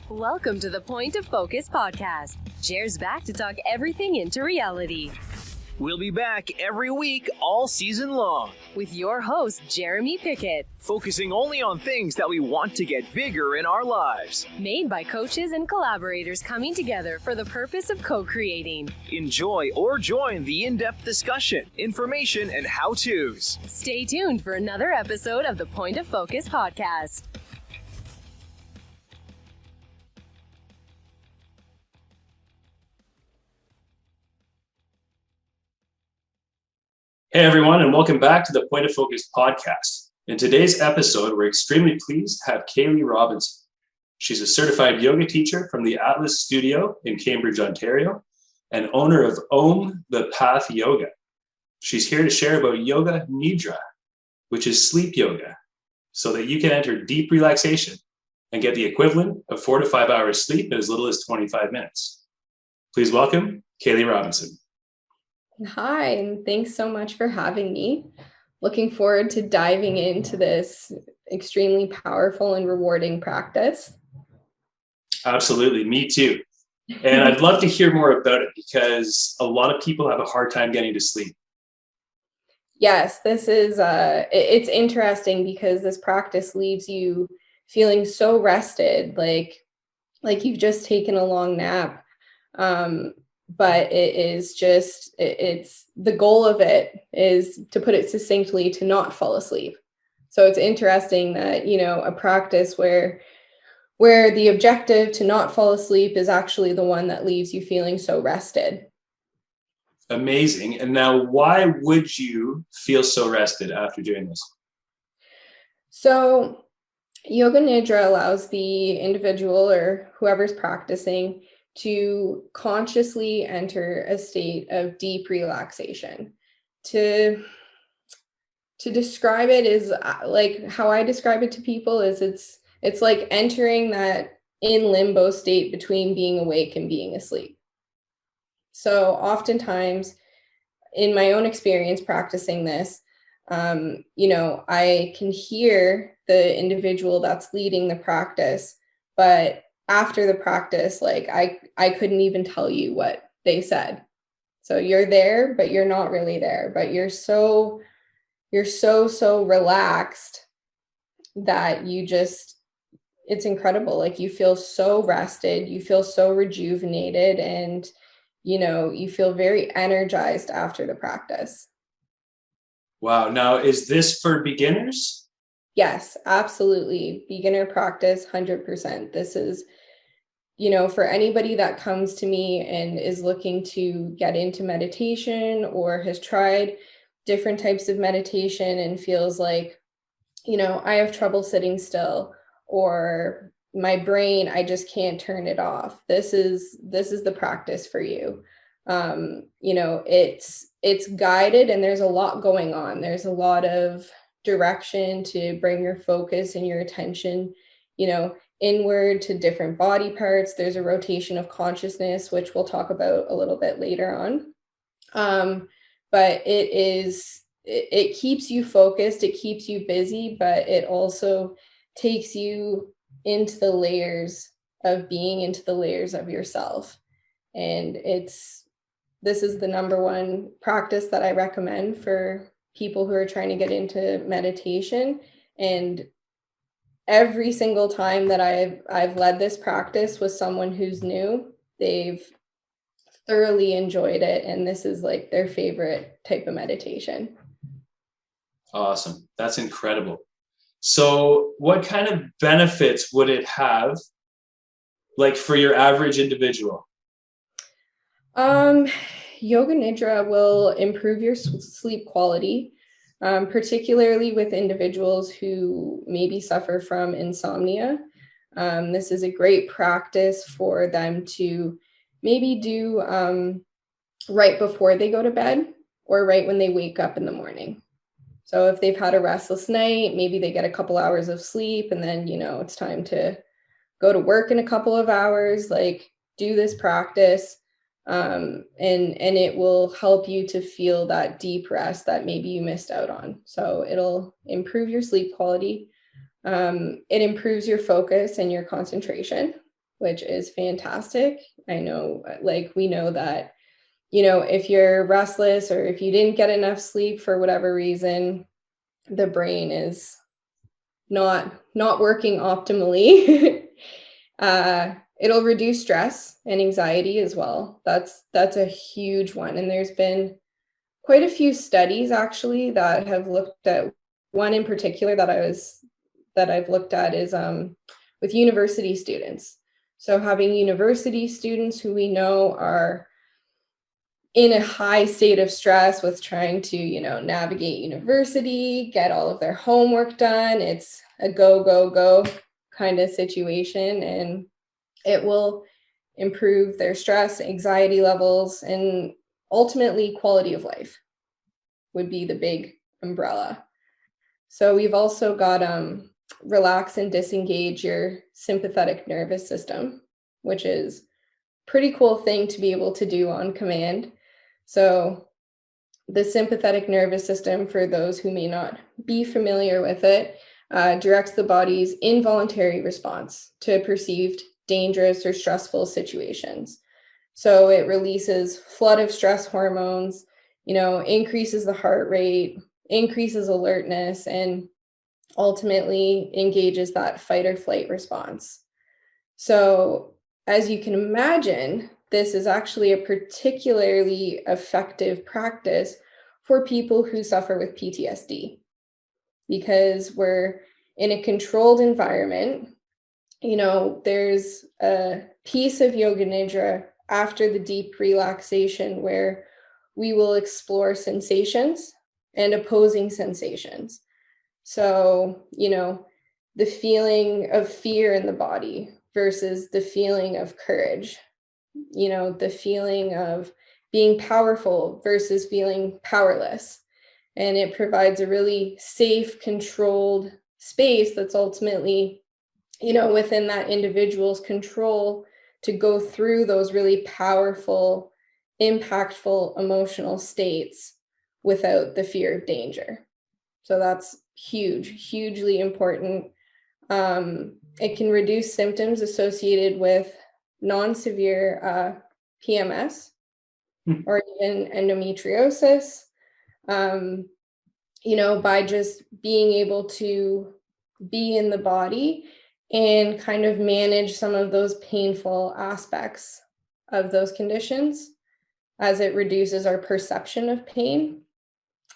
Welcome to the Point of Focus podcast. Jer's back to talk everything into reality. We'll be back every week, all season long. With your host, Jeremy Piccott. Focusing only on things that we want to get bigger in our lives. Made by coaches and collaborators coming together for the purpose of co-creating. Enjoy or join the in-depth discussion, information, and how-tos. Stay tuned for another episode of the Point of Focus podcast. Hey everyone, and welcome back to the Point of Focus podcast. In today's episode, we're extremely pleased to have Kaylee Robinson. She's a certified yoga teacher from the Atlas Studio in Cambridge, Ontario, and owner of omthepathyoga. She's here to share about Yoga Nidra, which is sleep yoga, so that you can enter deep relaxation and get the equivalent of 4 to 5 hours sleep in as little as 25 minutes. Please welcome Kaylee Robinson. Hi, and thanks so much for having me. Looking forward to diving into this extremely powerful and rewarding practice. Absolutely, me too. And I'd love to hear more about it because a lot of people have a hard time getting to sleep. Yes, this is, it's interesting because this practice leaves you feeling so rested, like you've just taken a long nap. But it is just, it's the goal of it is, to put it succinctly, to not fall asleep. So it's interesting that, a practice where the objective to not fall asleep is actually the one that leaves you feeling so rested. Amazing. And now, why would you feel so rested after doing this? So Yoga Nidra allows the individual or whoever's practicing to consciously enter a state of deep relaxation. To describe it is like how I describe it to people is it's like entering that in limbo state between being awake and being asleep. So oftentimes in my own experience practicing this, I can hear the individual that's leading the practice, but after the practice, I couldn't even tell you what they said. So you're there, but you're not really there, but you're so relaxed that it's incredible. Like you feel so rested, you feel so rejuvenated, and, you feel very energized after the practice. Wow. Now, is this for beginners? Yes, absolutely. Beginner practice, 100%. This is, for anybody that comes to me and is looking to get into meditation or has tried different types of meditation and feels like, I have trouble sitting still, or my brain, I just can't turn it off. This is the practice for you. It's guided and there's a lot going on. There's a lot of direction to bring your focus and your attention, inward to different body parts. There's a rotation of consciousness, which we'll talk about a little bit later on. But it keeps you focused, it keeps you busy, but it also takes you into the layers of being, into the layers of yourself. And this is the number one practice that I recommend for people who are trying to get into meditation. And every single time that I've led this practice with someone who's new, they've thoroughly enjoyed it. And this is like their favorite type of meditation. Awesome. That's incredible. So what kind of benefits would it have, like for your average individual? Yoga Nidra will improve your sleep quality, particularly with individuals who maybe suffer from insomnia. This is a great practice for them to maybe do right before they go to bed or right when they wake up in the morning. So if they've had a restless night, maybe they get a couple hours of sleep and then, it's time to go to work in a couple of hours, do this practice. And it will help you to feel that deep rest that maybe you missed out on. So it'll improve your sleep quality. It improves your focus and your concentration. which is fantastic. I know, like, we know that, if you're restless or if you didn't get enough sleep for whatever reason, the brain is not working optimally. It'll reduce stress and anxiety as well. That's a huge one. And there's been quite a few studies actually that have looked at one in particular that I've looked at is with university students. So having university students who we know are in a high state of stress with trying to, navigate university, get all of their homework done. It's a go, go, go kind of situation, and it will improve their stress, anxiety levels, and ultimately quality of life would be the big umbrella. So we've also got relax and disengage your sympathetic nervous system, which is a pretty cool thing to be able to do on command. So the sympathetic nervous system, for those who may not be familiar with it, directs the body's involuntary response to perceived dangerous or stressful situations. So it releases flood of stress hormones, increases the heart rate, increases alertness, and ultimately engages that fight or flight response. So as you can imagine, this is actually a particularly effective practice for people who suffer with PTSD, because we're in a controlled environment. There's a piece of Yoga Nidra after the deep relaxation where we will explore sensations and opposing sensations. So, the feeling of fear in the body versus the feeling of courage, the feeling of being powerful versus feeling powerless. And it provides a really safe, controlled space that's ultimately, within that individual's control to go through those really powerful, impactful emotional states without the fear of danger. So that's hugely important. It can reduce symptoms associated with non-severe PMS or even endometriosis, by just being able to be in the body and kind of manage some of those painful aspects of those conditions, as it reduces our perception of pain,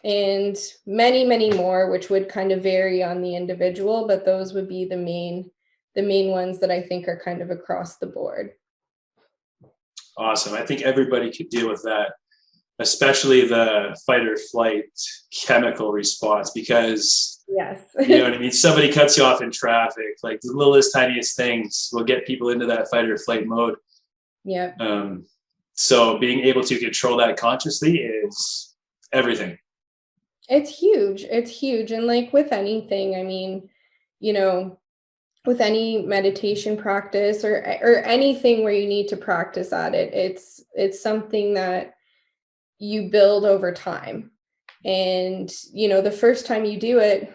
and many, many more, which would kind of vary on the individual, but those would be the main ones that I think are kind of across the board. Awesome. I think everybody could deal with that, especially the fight or flight chemical response, because yes, you know what I mean? Somebody cuts you off in traffic, like the littlest, tiniest things will get people into that fight or flight mode. Yeah. So being able to control that consciously is everything. It's huge. And like with anything, I mean, with any meditation practice or anything where you need to practice at it, it's something that you build over time. And, the first time you do it,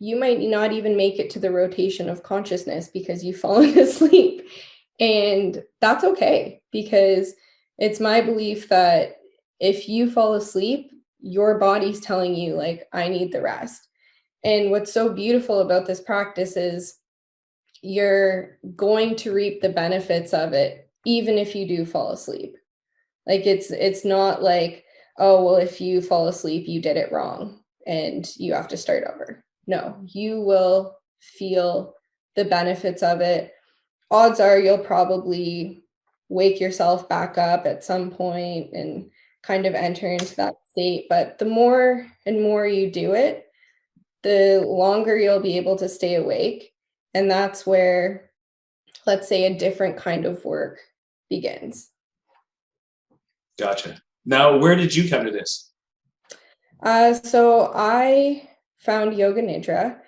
you might not even make it to the rotation of consciousness because you've fallen asleep. And that's okay, because it's my belief that if you fall asleep, your body's telling you, like, I need the rest. And what's so beautiful about this practice is you're going to reap the benefits of it, even if you do fall asleep. Like, it's not like, oh, well, if you fall asleep, you did it wrong and you have to start over. No, you will feel the benefits of it. Odds are you'll probably wake yourself back up at some point and kind of enter into that state. But the more and more you do it, the longer you'll be able to stay awake. And that's where, let's say, a different kind of work begins. Gotcha. Now, where did you come to this? So I found Yoga Nidra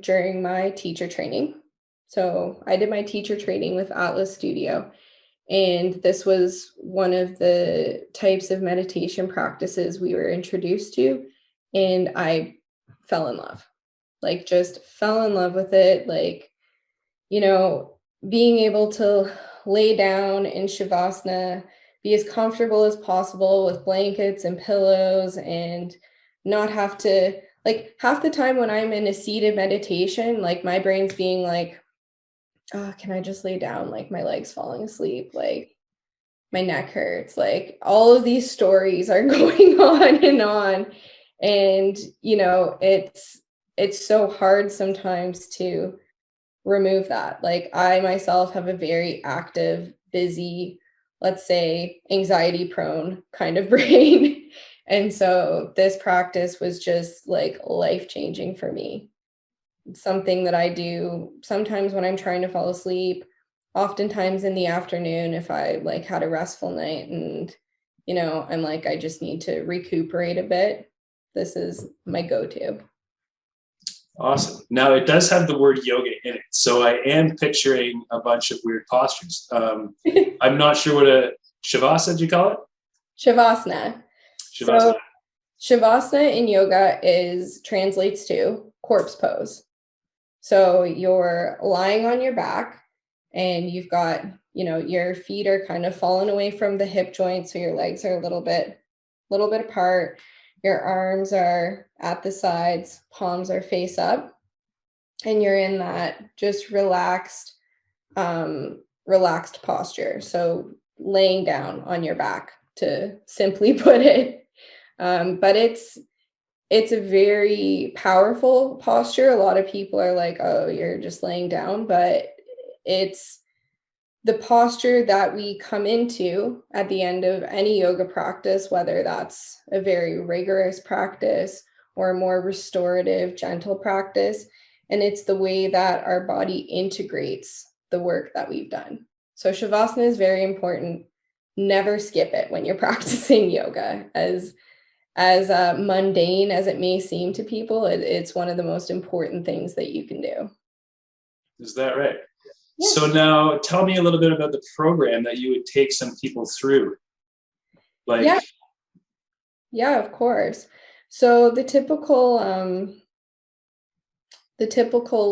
during my teacher training. So I did my teacher training with Atlas Studio, and this was one of the types of meditation practices we were introduced to, and I fell in love. Like, just fell in love with it. Like, being able to lay down in shavasana, be as comfortable as possible with blankets and pillows, and not have to, like, half the time when I'm in a seated meditation, like my brain's being like, oh, can I just lay down? Like my leg's falling asleep, like my neck hurts, like all of these stories are going on and on. And, you know, it's so hard sometimes to remove that. Like I myself have a very active, busy, let's say anxiety prone kind of brain. And so this practice was just like life changing for me. It's something that I do sometimes when I'm trying to fall asleep, oftentimes in the afternoon if I like had a restful night and, you know, I'm like, I just need to recuperate a bit. This is my go-to. Awesome. Now it does have the word yoga in it. So I am picturing a bunch of weird postures. I'm not sure what a shavasana, did you call it? Shavasana. Shavasana. So shavasana in yoga translates to corpse pose. So you're lying on your back and you've got, you know, your feet are kind of fallen away from the hip joint. So your legs are a little bit apart. Your arms are at the sides, palms are face up, and you're in that just relaxed posture. So laying down on your back, to simply put it. But it's a very powerful posture. A lot of people are like, oh, you're just laying down, but it's the posture that we come into at the end of any yoga practice, whether that's a very rigorous practice or a more restorative, gentle practice. And it's the way that our body integrates the work that we've done. So shavasana is very important. Never skip it when you're practicing yoga. As mundane as it may seem to people, it's one of the most important things that you can do. Is that right? Yeah. So now tell me a little bit about the program that you would take some people through. Like, yeah, of course. So the typical,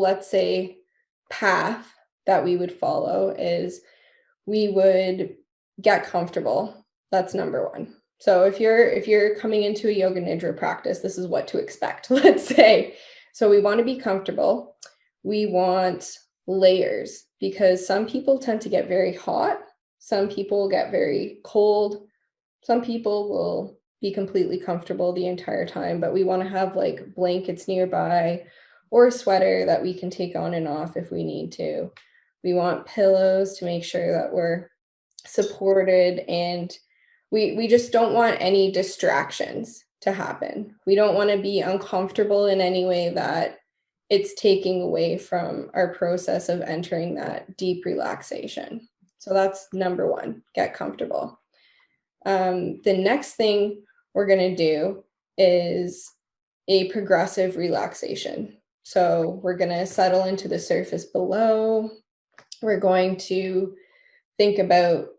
let's say, path that we would follow is we would get comfortable. That's number one. So if you're coming into a Yoga Nidra practice, this is what to expect, let's say. So we want to be comfortable. We want layers, because some people tend to get very hot. Some people get very cold. Some people will be completely comfortable the entire time, but we want to have like blankets nearby or a sweater that we can take on and off if we need to. We want pillows to make sure that we're supported, and we just don't want any distractions to happen. We don't want to be uncomfortable in any way that it's taking away from our process of entering that deep relaxation. So that's number one, get comfortable. The next thing we're going to do is a progressive relaxation. So we're going to settle into the surface below. We're going to think about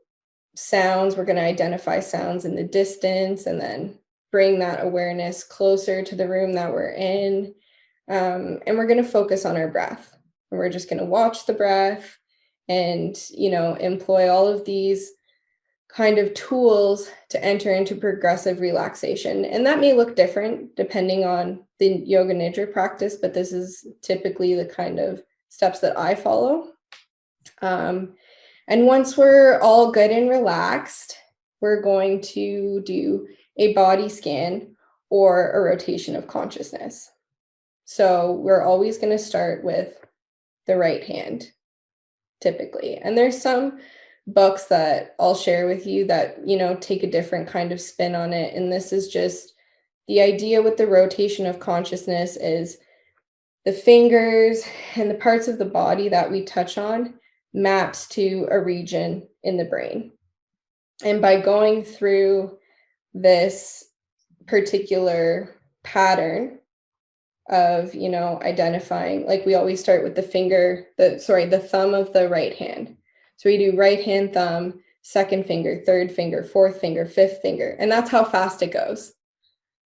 sounds. We're going to identify sounds in the distance and then bring that awareness closer to the room that we're in. And we're going to focus on our breath. And we're just going to watch the breath and, you know, employ all of these kind of tools to enter into progressive relaxation. And that may look different depending on the Yoga Nidra practice, but this is typically the kind of steps that I follow. And once we're all good and relaxed, we're going to do a body scan or a rotation of consciousness. So we're always going to start with the right hand, typically. And there's some books that I'll share with you that, you know, take a different kind of spin on it. And this is just the idea with the rotation of consciousness is the fingers and the parts of the body that we touch on maps to a region in the brain. And by going through this particular pattern of, you know, identifying, like we always start with the thumb of the right hand. So we do right hand, thumb, second finger, third finger, fourth finger, fifth finger, and that's how fast it goes.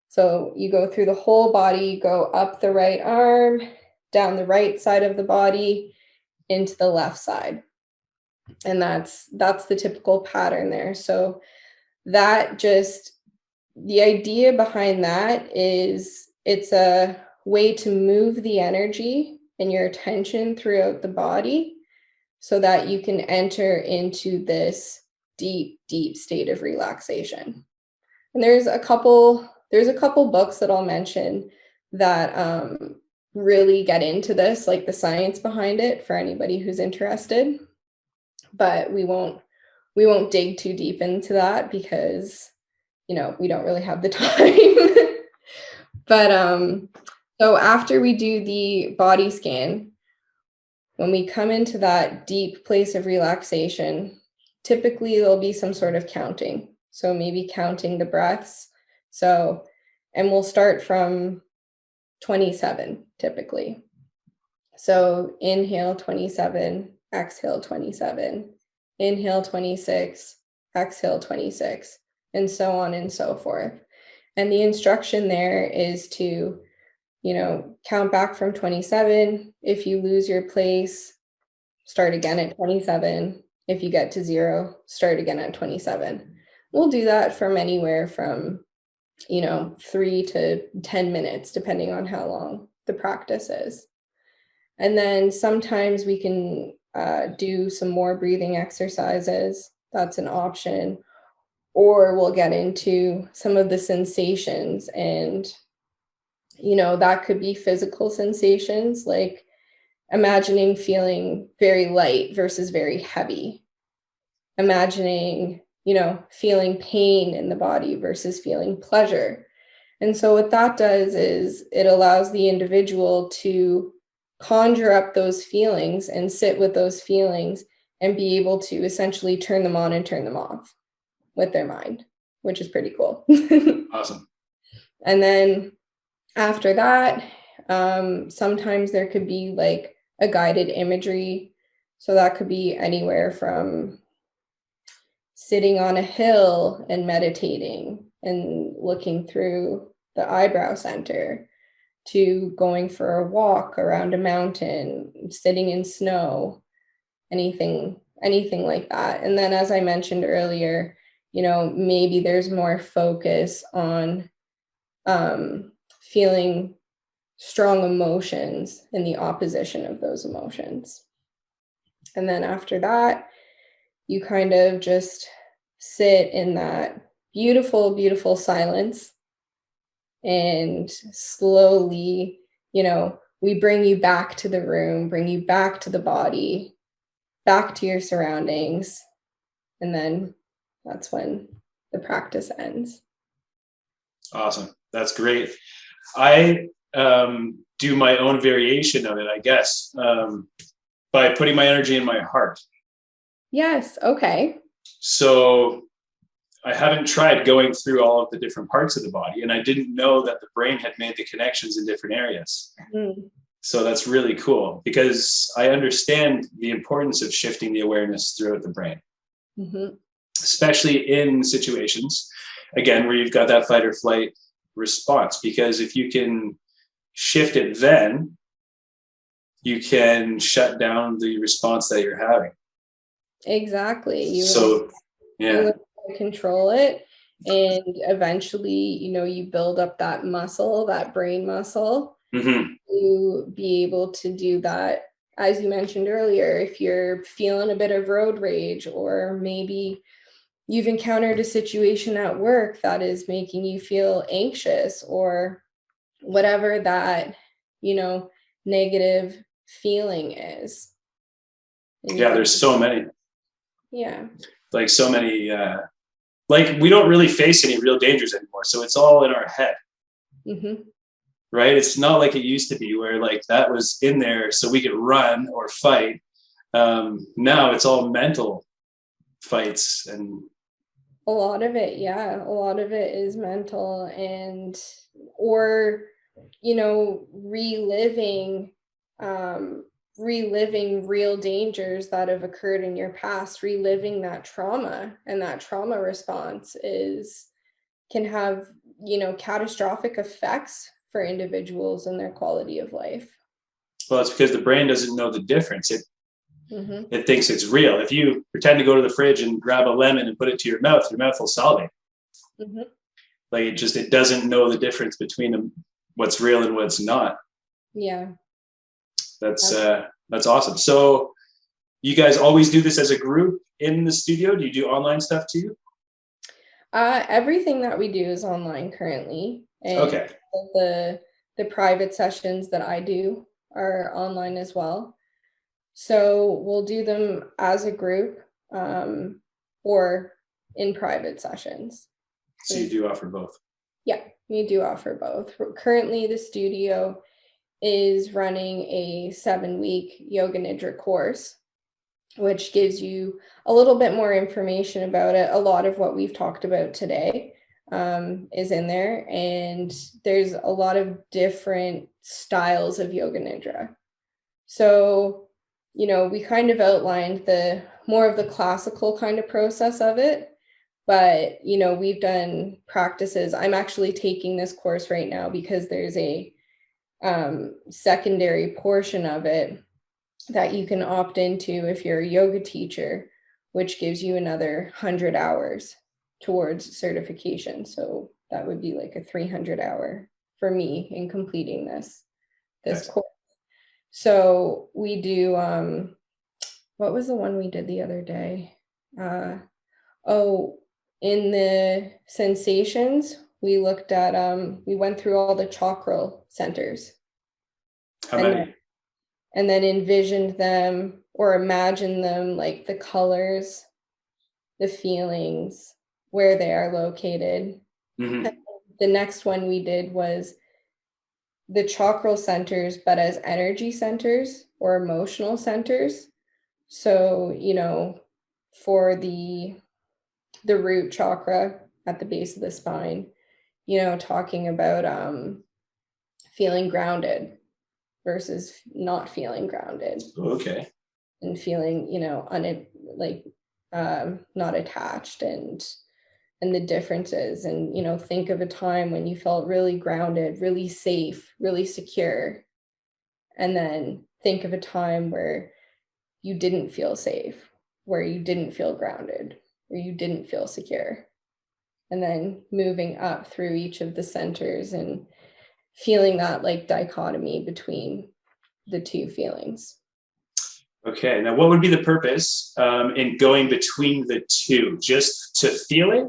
So you go through the whole body, go up the right arm, down the right side of the body, into the left side. And that's the typical pattern there. So that just, the idea behind that is it's a way to move the energy and your attention throughout the body so that you can enter into this deep, deep state of relaxation. And there's a couple books that I'll mention that really get into this, like the science behind it, for anybody who's interested. But we won't dig too deep into that because, we don't really have the time. But so after we do the body scan, when we come into that deep place of relaxation, typically there'll be some sort of counting. So maybe counting the breaths. So, and we'll start from 27 typically. So inhale 27, exhale 27, inhale 26, exhale 26, and so on and so forth. And the instruction there is to, count back from 27. If you lose your place, start again at 27. If you get to 0, start again at 27. We'll do that from anywhere from, 3 to 10 minutes, depending on how long the practice is. And then sometimes we can do some more breathing exercises. That's an option. Or we'll get into some of the sensations, and that could be physical sensations, like imagining feeling very light versus very heavy. Imagining, feeling pain in the body versus feeling pleasure. And so what that does is it allows the individual to conjure up those feelings and sit with those feelings and be able to essentially turn them on and turn them off with their mind, which is pretty cool. Awesome. And then after that, sometimes there could be like a guided imagery. So that could be anywhere from sitting on a hill and meditating and looking through the eyebrow center, to going for a walk around a mountain, sitting in snow, anything like that. And then, as I mentioned earlier, maybe there's more focus on feeling strong emotions and the opposition of those emotions. And then after that, you kind of just sit in that beautiful, beautiful silence. And slowly, we bring you back to the room, bring you back to the body, back to your surroundings. And then that's when the practice ends. Awesome. That's great. I do my own variation of it, I guess, by putting my energy in my heart. Yes. Okay. So I haven't tried going through all of the different parts of the body, and I didn't know that the brain had made the connections in different areas. Mm. So that's really cool, because I understand the importance of shifting the awareness throughout the brain, especially in situations, again, where you've got that fight or flight response, because if you can shift it, then you can shut down the response that you're having. Exactly. You control it, and eventually, you build up that muscle, that brain muscle, to be able to do that. As you mentioned earlier, if you're feeling a bit of road rage, or maybe you've encountered a situation at work that is making you feel anxious, or whatever that, negative feeling is. Yeah, there's so many. Yeah. Like so many, like we don't really face any real dangers anymore. So it's all in our head. Right? It's not like it used to be, where like that was in there so we could run or fight. Now it's all mental fights, and a lot of it is mental, and or reliving real dangers that have occurred in your past, reliving that trauma, and that trauma response can have catastrophic effects for individuals and their quality of life. Well, it's because the brain doesn't know the difference. It thinks it's real. If you pretend to go to the fridge and grab a lemon and put it to your mouth will salivate. Like it doesn't know the difference between what's real and what's not. Yeah. That's awesome. So you guys always do this as a group in the studio? Do you do online stuff too? Everything that we do is online currently. And okay. The private sessions that I do are online as well. So we'll do them as a group or in private sessions. So you do offer both? Yeah, we do offer both. Currently, the studio is running a 7-week Yoga Nidra course, which gives you a little bit more information about it. A lot of what we've talked about today is in there, and there's a lot of different styles of Yoga Nidra. So, we kind of outlined the more of the classical kind of process of it, but, we've done practices. I'm actually taking this course right now because there's a secondary portion of it that you can opt into if you're a yoga teacher, which gives you another 100 hours towards certification. So that would be like a 300-hour for me in completing this course. So we do, what was the one we did the other day? In the sensations, we looked at, we went through all the chakral centers. How many? And then envisioned them or imagined them, like the colors, the feelings, where they are located. The next one we did was the chakral centers, but as energy centers or emotional centers. So, for the root chakra at the base of the spine, talking about feeling grounded versus not feeling grounded. Okay. And feeling, not attached, and the differences, and think of a time when you felt really grounded, really safe, really secure, and then think of a time where you didn't feel safe, where you didn't feel grounded, where you didn't feel secure, and then moving up through each of the centers and feeling that like dichotomy between the two feelings. Okay, now what would be the purpose in going between the two? Just to feel it?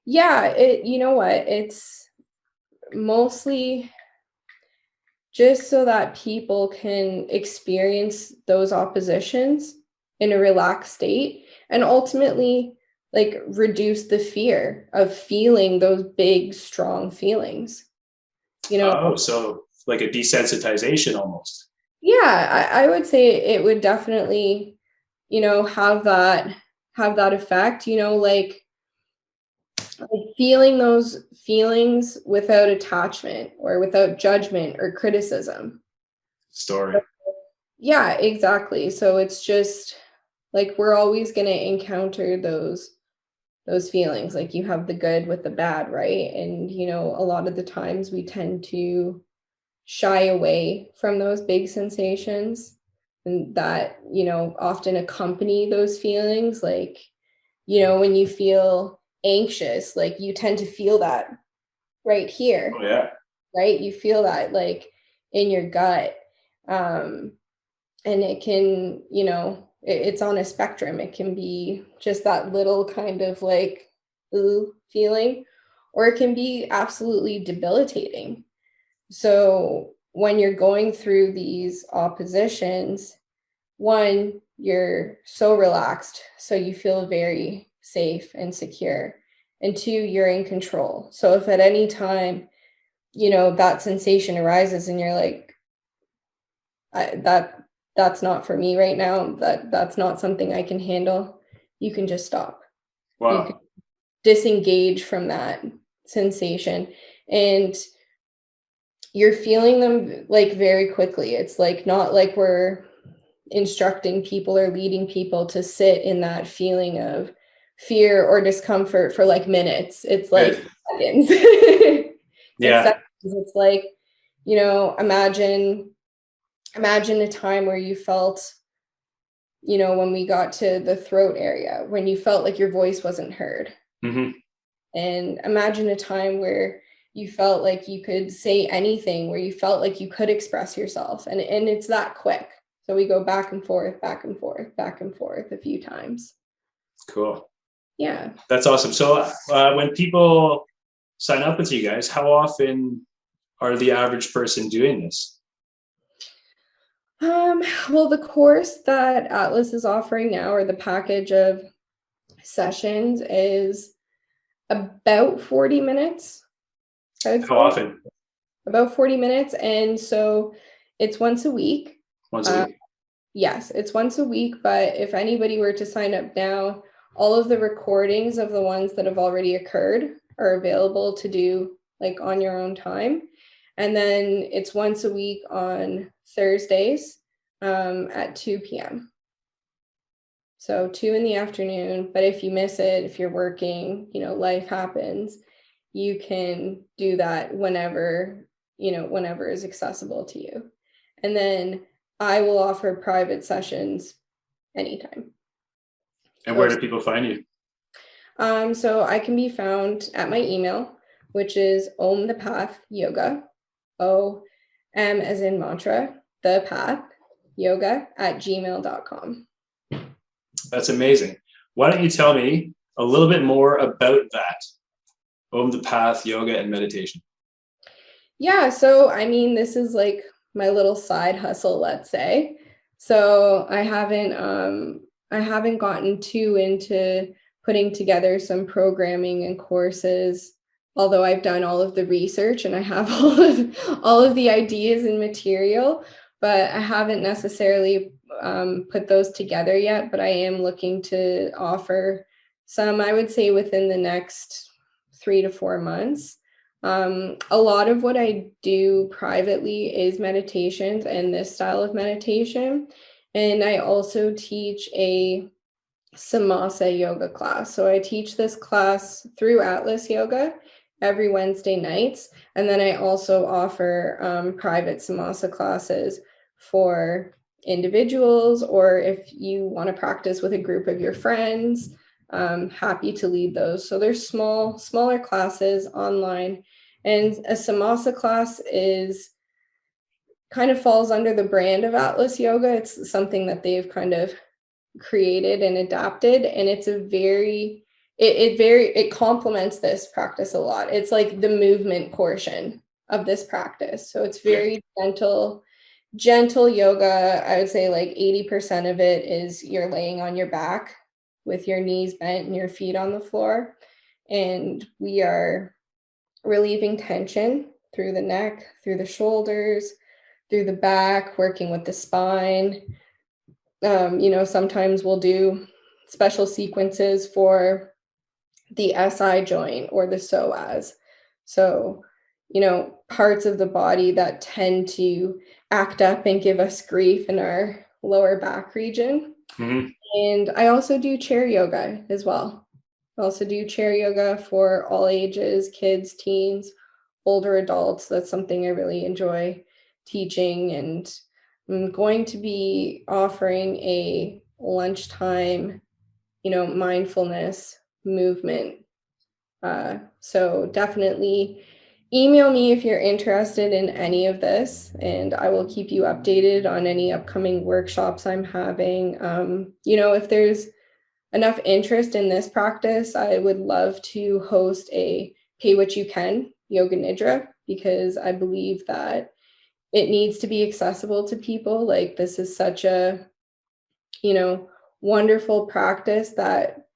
Yeah, it's mostly just so that people can experience those oppositions in a relaxed state, and ultimately like reduce the fear of feeling those big, strong feelings. So like a desensitization almost. Yeah, I would say it would definitely, have that effect, like feeling those feelings without attachment or without judgment or criticism. Story. Yeah, exactly. So it's just like we're always going to encounter those feelings. Like you have the good with the bad, right? And a lot of the times we tend to shy away from those big sensations, and that often accompany those feelings. Like when you feel anxious, like you tend to feel that right here. Oh yeah. Right, you feel that like in your gut, and it can it's on a spectrum. It can be just that little kind of like ooh feeling, or it can be absolutely debilitating. So when you're going through these oppositions, one, you're so relaxed, so you feel very safe and secure. And two, you're in control. So if at any time, that sensation arises and you're like, that's not for me right now, that's not something I can handle, you can just stop. Wow. You can disengage from that sensation, and you're feeling them like very quickly. It's like not like we're instructing people or leading people to sit in that feeling of fear or discomfort for like minutes. It's like seconds. Yeah. It's like, imagine a time where you felt when we got to the throat area, when you felt like your voice wasn't heard. Mm-hmm. And imagine a time where you felt like you could say anything, where you felt like you could express yourself. And it's that quick. So we go back and forth, back and forth, back and forth a few times. Cool. Yeah. That's awesome. So when people sign up with you guys, how often are the average person doing this? Well, the course that Atlas is offering now, or the package of sessions, is about 40 minutes. How often? About 40 minutes. And so it's once a week. Once a week? Yes, it's once a week. But if anybody were to sign up now, all of the recordings of the ones that have already occurred are available to do like on your own time. And then it's once a week on Thursdays at 2 p.m. So 2 in the afternoon. But if you miss it, if you're working, life happens, you can do that whenever is accessible to you. And then I will offer private sessions anytime. And where do people find you? So I can be found at my email, which is omthepathyoga, O-M as in mantra, the path, yoga @gmail.com. That's amazing. Why don't you tell me a little bit more about that? The path, yoga, and meditation. Yeah, so this is like my little side hustle, let's say. So I haven't gotten too into putting together some programming and courses, although I've done all of the research and I have all of the ideas and material, but I haven't necessarily put those together yet. But I am looking to offer some, I would say, within the next 3 to 4 months. A lot of what I do privately is meditations and this style of meditation. And I also teach a Samasa yoga class. So I teach this class through Atlas Yoga every Wednesday nights. And then I also offer private Samasa classes for individuals, or if you want to practice with a group of your friends, happy to lead those. So there's smaller classes online. And a Samasa class kind of falls under the brand of Atlas Yoga. It's something that they've kind of created and adapted, and it's it complements this practice a lot. It's like the movement portion of this practice. So it's very gentle yoga. I would say like 80% of it is you're laying on your back with your knees bent and your feet on the floor. And we are relieving tension through the neck, through the shoulders, through the back, working with the spine. Sometimes we'll do special sequences for the SI joint or the psoas. So, parts of the body that tend to act up and give us grief in our lower back region. Mm-hmm. And I also do chair yoga as well. I also do chair yoga for all ages, kids, teens, older adults. That's something I really enjoy teaching. And I'm going to be offering a lunchtime, mindfulness movement. So definitely email me if you're interested in any of this, and I will keep you updated on any upcoming workshops I'm having. If there's enough interest in this practice, I would love to host a pay what you can Yoga Nidra, because I believe that it needs to be accessible to people. Like, this is such a, wonderful practice that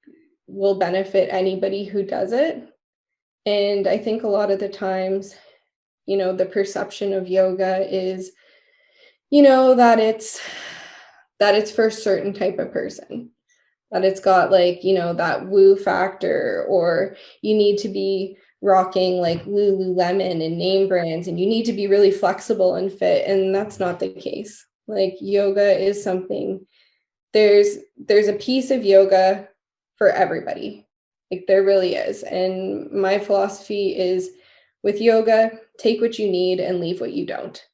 will benefit anybody who does it. And I think a lot of the times, the perception of yoga is, that it's for a certain type of person, that it's got like, that woo factor, or you need to be rocking like Lululemon and name brands, and you need to be really flexible and fit. And that's not the case. Like, yoga is something, there's a piece of yoga for everybody. Like, there really is. And my philosophy is, with yoga, take what you need and leave what you don't.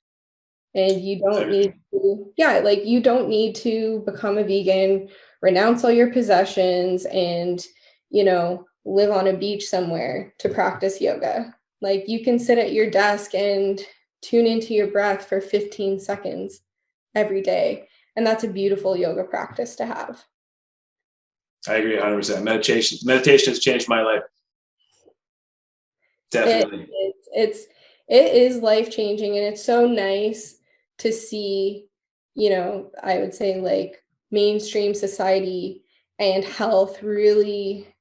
And you don't need to, like you don't need to become a vegan, renounce all your possessions, and, live on a beach somewhere to practice yoga. Like you can sit at your desk and tune into your breath for 15 seconds every day. And that's a beautiful yoga practice to have. I agree 100%. Meditation has changed my life. Definitely. It is life-changing, and it's so nice to see, I would say like mainstream society and health really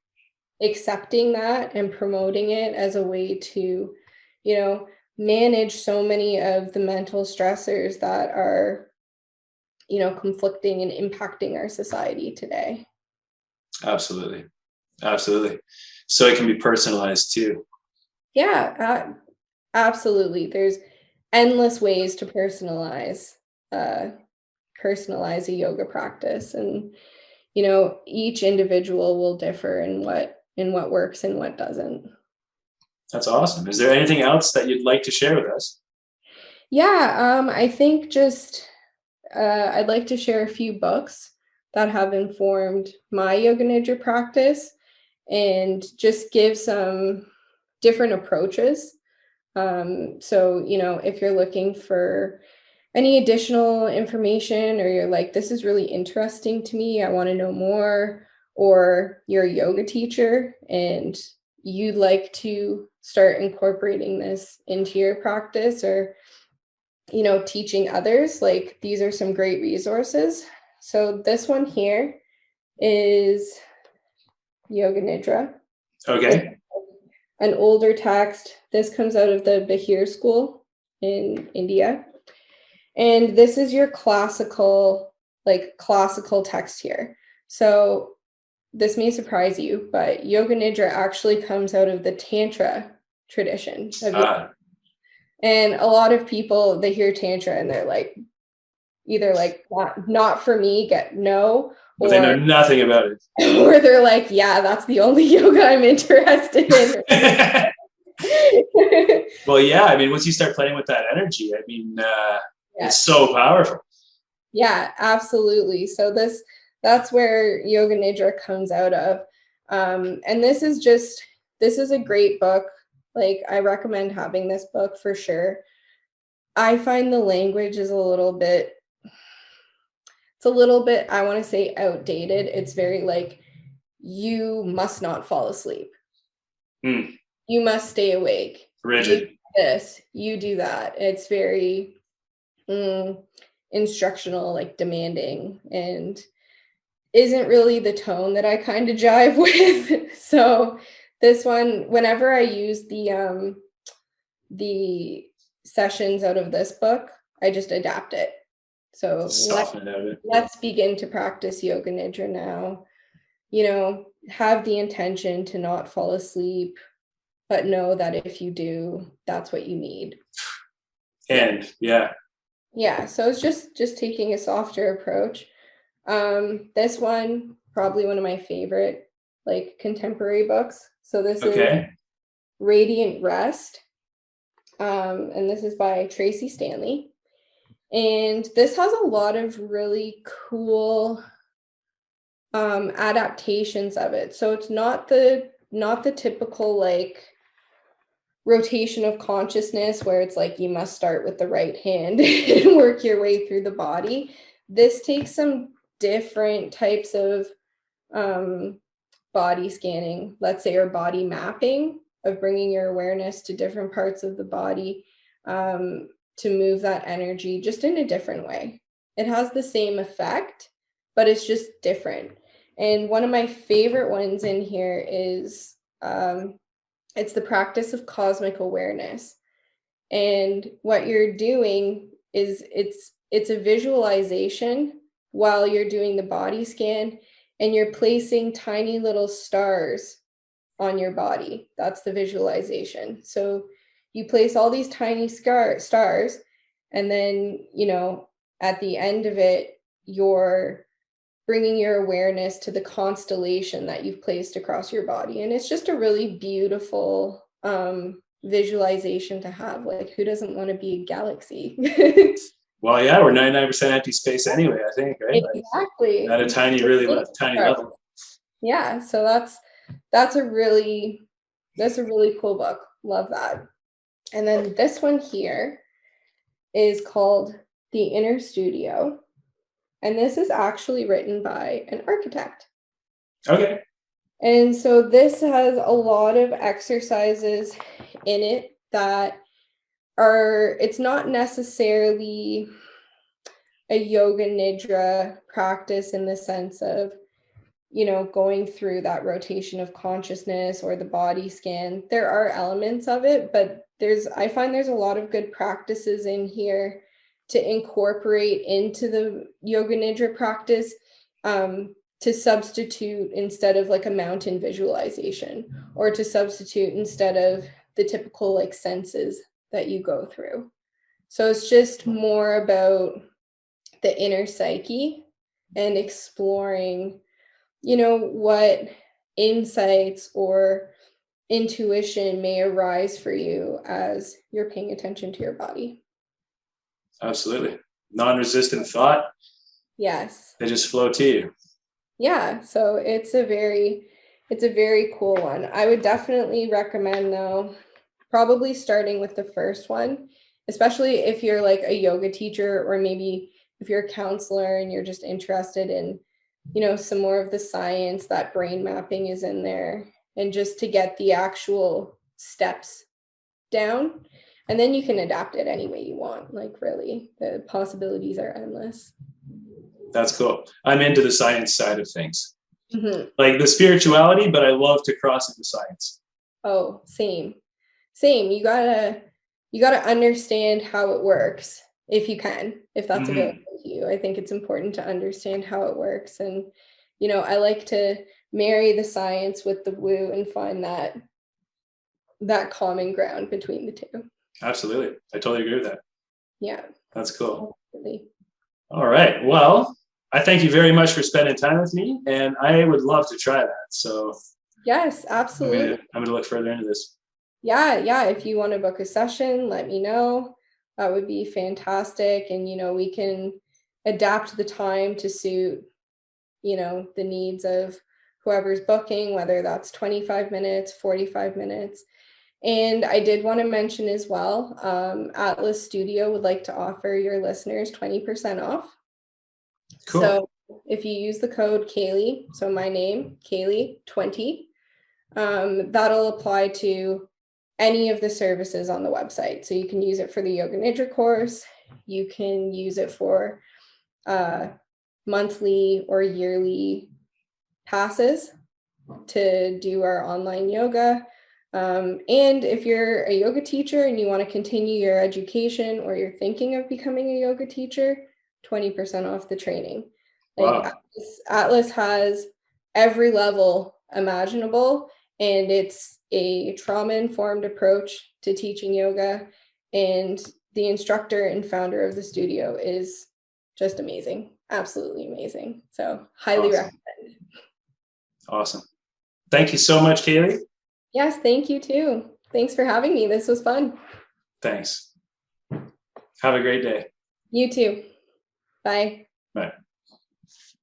accepting that and promoting it as a way to, manage so many of the mental stressors that are, conflicting and impacting our society today. Absolutely. So it can be personalized too. Yeah, absolutely. There's endless ways to personalize a yoga practice, and each individual will differ in what works and what doesn't. That's awesome. Is there anything else that you'd like to share with us? Yeah, I think just I'd like to share a few books that have informed my Yoga Nidra practice and just give some different approaches. So, if you're looking for any additional information, or you're like, this is really interesting to me, I want to know more, or you're a yoga teacher and you'd like to start incorporating this into your practice, or, teaching others, like these are some great resources. So this one here is Yoga Nidra. Okay. An older text. This comes out of the Bahir school in India. And this is your classical text here. So this may surprise you, but Yoga Nidra actually comes out of the Tantra tradition. And a lot of people, they hear Tantra and they're like, either like, not for me, or they know nothing about it. Or they're like, yeah, that's the only yoga I'm interested in. Well, yeah, I mean, once you start playing with that energy, I mean, it's so powerful. Yeah, absolutely. So that's where Yoga Nidra comes out of. And this is a great book. Like, I recommend having this book for sure. I find the language is a little bit, I want to say, outdated. It's very like, you must not fall asleep. You must stay awake. Rigid. You do this, you do that. It's very instructional, like demanding, and isn't really the tone that I kind of jive with. So this one, whenever I use the sessions out of this book, I just adapt it. So let's begin to practice Yoga Nidra now. Have the intention to not fall asleep, but know that if you do, that's what you need. And yeah, so it's just taking a softer approach. This one, probably one of my favorite, like, contemporary books. So this is Radiant Rest. And this is by Tracy Stanley. And this has a lot of really cool adaptations of it. So it's not the typical like rotation of consciousness where it's like you must start with the right hand and work your way through the body. This takes some different types of body scanning, let's say, or body mapping, of bringing your awareness to different parts of the body to move that energy just in a different way. It has the same effect, but it's just different. And one of my favorite ones in here is it's the practice of cosmic awareness. And what you're doing is it's a visualization while you're doing the body scan, and you're placing tiny little stars on your body. That's the visualization. So you place all these tiny stars, and then, at the end of it, you're bringing your awareness to the constellation that you've placed across your body. And it's just a really beautiful visualization to have. Like, who doesn't want to be a galaxy? Well, yeah, we're 99% empty space anyway, I think, right? Exactly. Like, at a tiny level. Yeah, so that's a really cool book. Love that. And then this one here is called The Inner Studio. And this is actually written by an architect. Okay. And so this has a lot of exercises in it that it's not necessarily a yoga nidra practice in the sense of, going through that rotation of consciousness or the body scan. There are elements of it, but I find there's a lot of good practices in here to incorporate into the yoga nidra practice, to substitute instead of like a mountain visualization, or to substitute instead of the typical like senses that you go through. So it's just more about the inner psyche and exploring, what insights or intuition may arise for you as you're paying attention to your body. Absolutely. Non-resistant thought. Yes. They just flow to you. Yeah. So it's a very cool one. I would definitely recommend, though, probably starting with the first one, especially if you're like a yoga teacher, or maybe if you're a counselor and you're just interested in, some more of the science, that brain mapping is in there, and just to get the actual steps down. And then you can adapt it any way you want. Like, really, the possibilities are endless. That's cool. I'm into the science side of things. Mm-hmm. Like the spirituality, but I love to cross into science. Oh, same. You gotta understand how it works if you can, if that's available to you. I think it's important to understand how it works. And, I like to marry the science with the woo and find that common ground between the two. Absolutely. I totally agree with that. Yeah. That's cool. Absolutely. All right. Well, I thank you very much for spending time with me, and I would love to try that. So yes, absolutely. I'm going to look further into this. Yeah. If you want to book a session, let me know. That would be fantastic. And, we can adapt the time to suit, the needs of whoever's booking, whether that's 25 minutes, 45 minutes. And I did want to mention as well, Atlas Studio would like to offer your listeners 20% off. Cool. So if you use the code Kaylee, so my name, Kaylee 20, that'll apply to any of the services on the website. So you can use it for the Yoga Nidra course. You can use it for monthly or yearly passes to do our online yoga. And if you're a yoga teacher and you want to continue your education, or you're thinking of becoming a yoga teacher, 20% off the training. Like, wow. Atlas has every level imaginable, and it's a trauma-informed approach to teaching yoga. And the instructor and founder of the studio is just amazing, absolutely amazing. So highly recommend. Awesome. Thank you so much, Kaylee. Yes, thank you too. Thanks for having me. This was fun. Thanks. Have a great day. You too. Bye. Bye.